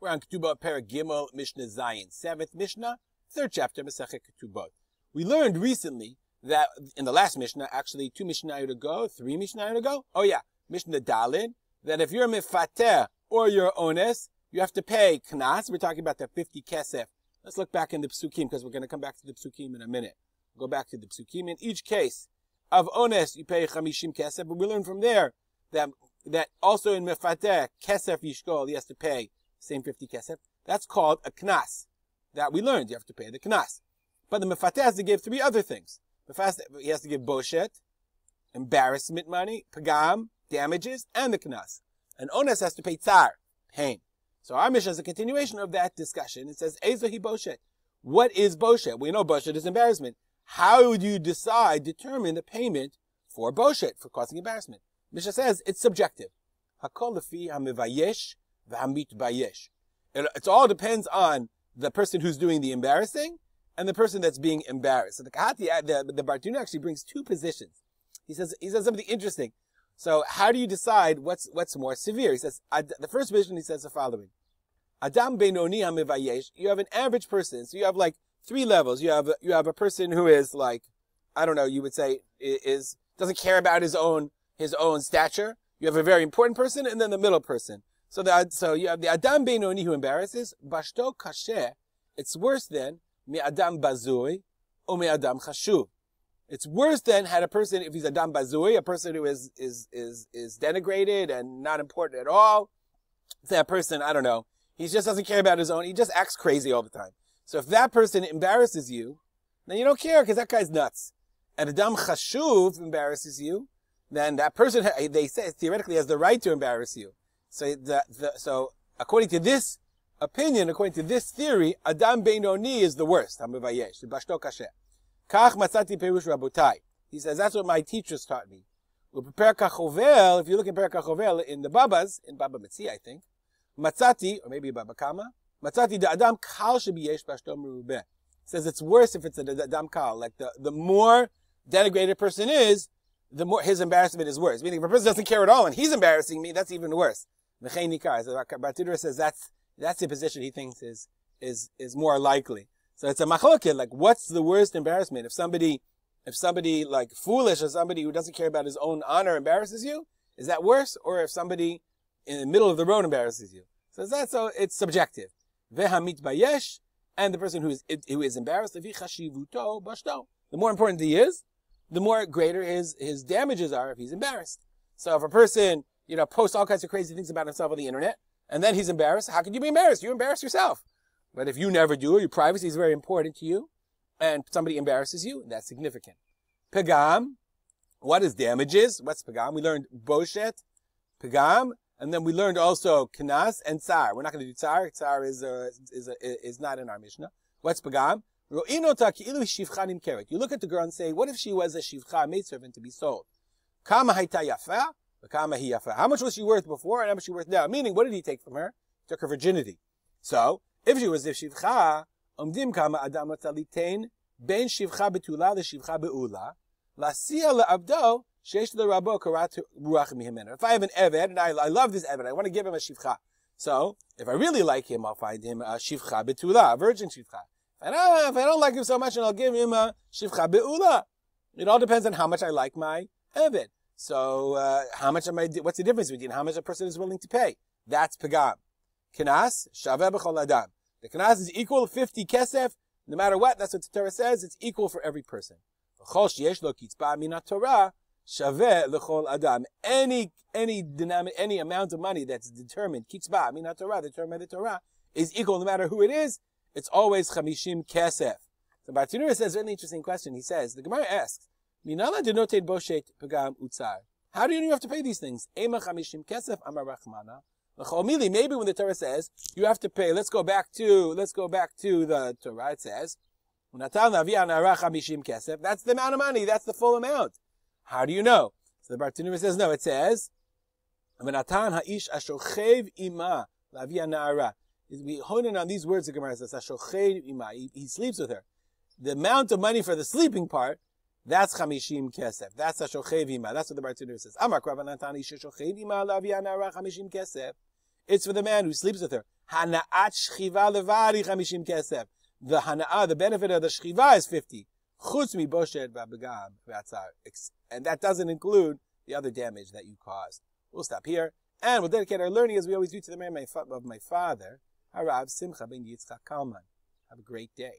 We're on Ketubot Perek Gimel Mishnah Zayin, 7th Mishnah, 3rd chapter, Masechet Ketubot. We learned recently that in the last Mishnah, actually 2 Mishnah to go, 3 Mishnah to go. Oh yeah, Mishnah Dalid, that if you're a mifater or you're ones, you have to pay knas. We're talking about the 50 kesef. Let's look back in the psukim because we're going to come back to the psukim in a minute. Go back to the psukim. In each case of ones, you pay 50 kesef, but we learn from there that also in mifater, kesef yishkol, he has to pay same 50 kesef. That's called a knas. That we learned, you have to pay the knas. But the mefateh has to give 3 other things. He has to give boshet, embarrassment money, pagam, damages, and the knas. And ones has to pay tsar, pain. So our Mishnah is a continuation of that discussion. It says, Ezohi boshet. What is boshet? We know boshet is embarrassment. How do you determine the payment for boshet, for causing embarrassment? Mishnah says it's subjective. Hakol lefi hamivayesh v'hamit bayesh. It all depends on the person who's doing the embarrassing and the person that's being embarrassed. So the Bartuna actually brings 2 positions. He says something interesting. So how do you decide what's more severe? He says, the first position, he says the following. Adam Benoni HaMevayesh, you have an average person. So you have like 3 levels. You have a person who is like, I don't know, you would say doesn't care about his own stature. You have a very important person and then the middle person. So you have the Adam Benoni who embarrasses, Bashto Kasher, it's worse than Mi Adam Bazui or Mi Adam Chashuv. It's worse than had a person, if he's Adam Bazui, a person who is denigrated and not important at all. That person, I don't know, he just doesn't care about his own, he just acts crazy all the time. So if that person embarrasses you, then you don't care because that guy's nuts. And Adam Chashuv embarrasses you, then that person, they say, theoretically has the right to embarrass you. So according to this opinion, according to this theory, Adam Beinoni is the worst. Hamivayesh, Bashto Kasher. Kach matzati perush rabotai. He says, that's what my teachers taught me. Per Kachovel, if you look in Per Kachovel, in the Babas, in Baba Metzi, I think, matzati, or maybe Baba Kama, matzati the Adam Kal shebiyesh bashto merubeh. Says it's worse if it's a Adam Kal. Like the more denigrated person is, the more his embarrassment is worse. Meaning if a person doesn't care at all and he's embarrassing me, that's even worse. V'chein nikar. So Bartudra says that's the position he thinks is more likely. So it's a machloket, like what's the worst embarrassment? If somebody like foolish or somebody who doesn't care about his own honor embarrasses you, is that worse? Or if somebody in the middle of the road embarrasses you? So it's subjective. Vehamit bayesh, and the person who is embarrassed, the more important he is, the more greater his damages are if he's embarrassed. So if a person, posts all kinds of crazy things about himself on the internet, and then he's embarrassed, how can you be embarrassed? You embarrass yourself. But if you never do, your privacy is very important to you, and somebody embarrasses you, that's significant. Pagam, what is damages? What's pagam? We learned boshet, pagam, and then we learned also knas and tsar. We're not going to do tsar. Tsar is not in our Mishnah. What's pagam? You look at the girl and say, what if she was a shivcha, maidservant to be sold? Kama hayta yafa, kama hi yafa. How much was she worth before and how much is she worth now? Meaning, what did he take from her? He took her virginity. So, if she was a shivcha, umdim kama adam tzalitain ben shivcha betula le shivcha beula lasiya le'abdo sheish le'rabo karat ruach mihimena. If I have an eved and I love this eved, I want to give him a shivcha. So, if I really like him, I'll find him a shivcha betula, a virgin shivcha. If I don't like him so much, and I'll give him a shivcha be'ula. It all depends on how much I like my eved. So, what's the difference between how much a person is willing to pay? That's pagam. Knas, shaveh b'chol adam. The knas is equal to 50 kesef, no matter what, that's what the Torah says, it's equal for every person. V'chol sheyesh lo kitzba minat Torah, shaveh l'chol adam. Any amount of money that's determined, kitzba minat Torah, determined by the Torah, is equal no matter who it is. It's always 50 kesef. So Bartuna says a really interesting question. He says, the Gemara asks, Minala denoted boshet pagam utzar. How do you have to pay these things? Ema 50 kesef amar rachmana. Maybe when the Torah says you have to pay, let's go back to the Torah. It says, that's the amount of money, that's the full amount. How do you know? So the Bartuna says, no, it says, we hone in on these words the Gemara says, he sleeps with her. The amount of money for the sleeping part, that's 50 kesef. That's a shochev ima. That's what the Bartuna says. Amar Krav Natan isha shochev ima lavi anara 50 kesef. It's for the man who sleeps with her. Hana'at shchiva levari 50 kesef. The hana'ah, the benefit of the shchiva is 50. Chutz mi boshet v'abagam v'atzar. And that doesn't include the other damage that you caused. We'll stop here, and we'll dedicate our learning, as we always do, to the memory of my father, Harav Simcha ben Yitzchak Kalman. Have a great day.